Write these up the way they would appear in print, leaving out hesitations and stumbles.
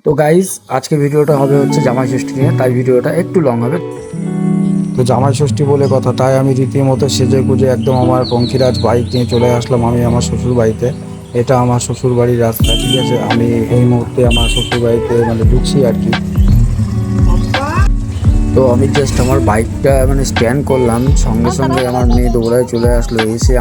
তো গাইস, আজকে ভিডিওটা হবে হচ্ছে জামাই ষষ্ঠী নিয়ে, তাই ভিডিওটা একটু লং হবে। তো জামাই ষষ্ঠী বলে কথা, তাই আমি রীতিমতো সেজে গুজে একদম আমার পঙ্খিরাজ বাইক নিয়ে চলে আসলাম আমি আমার শ্বশুর বাড়িতে। এটা আমার শ্বশুর বাড়ির রাস্তা, ঠিক আছে। আমি এই মুহূর্তে আমার শ্বশুর বাড়িতে ঢুকছি আর কি। তো আমি জাস্ট আমার বাইকটা স্ট্যান্ড করলাম, সঙ্গে সঙ্গে আমার মেয়ে দৌড়ায় চলে আসলো। এসে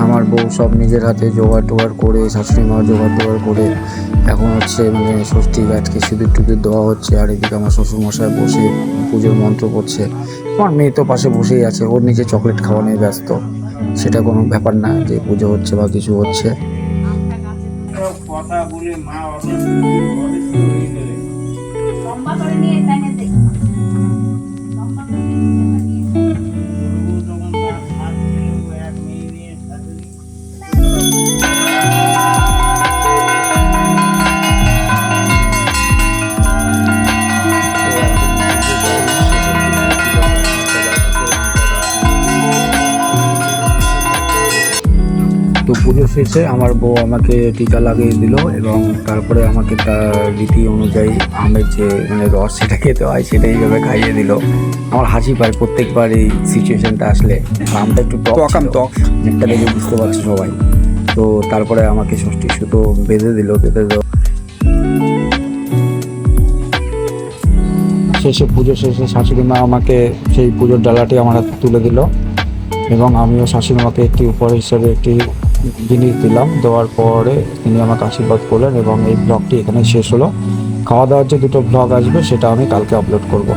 আমার বউ সব নিজের হাতে জোগাড় টোগাড় করে, শাশুড়ি মা জোগাড় টোগাড় করে এখন হচ্ছে ষষ্ঠী গাছকে সিঁদুর টুদুর দেওয়া হচ্ছে। আর এদিকে আমার শ্বশুরমশাই বসে পুজোর মন্ত্র করছে। আমার মেয়ে তো পাশে বসেই আছে, ওর নিজে চকলেট খাওয়া নিয়ে ব্যস্ত। সেটা কোনো ব্যাপার না যে পুজো হচ্ছে বা কিছু হচ্ছে। তো পুজো শেষে আমার বউ আমাকে টিকা লাগিয়ে দিল এবং তারপরে আমাকে তার রীতি অনুযায়ী আমের যে রস সেটা খেতে হয় সেটা এইভাবে খাইয়ে দিল। আমার হাসি পায় প্রত্যেকবার এই সিচুয়েশনটা আসলে। আমটা একটু টক একটা দেখে বুঝতে পারছে সবাই। তো তারপরে আমাকে ষষ্ঠী সুতো বেঁধে দিল। শেষে পুজো শেষে শাশুড়ি মা আমাকে সেই পুজোর ডালাটি আমার হাতে তুলে দিল এবং আমিও শাশুড়ি মাকে একটি উপহার হিসাবে একটি জিনিস দিলাম। দেওয়ার পরে তিনি আমাকে আশীর্বাদ করলেন এবং এই ব্লগটি এখানে শেষ হলো। খাওয়া দাওয়ার যে দুটো ব্লগ আসবে সেটা আমি কালকে আপলোড করব।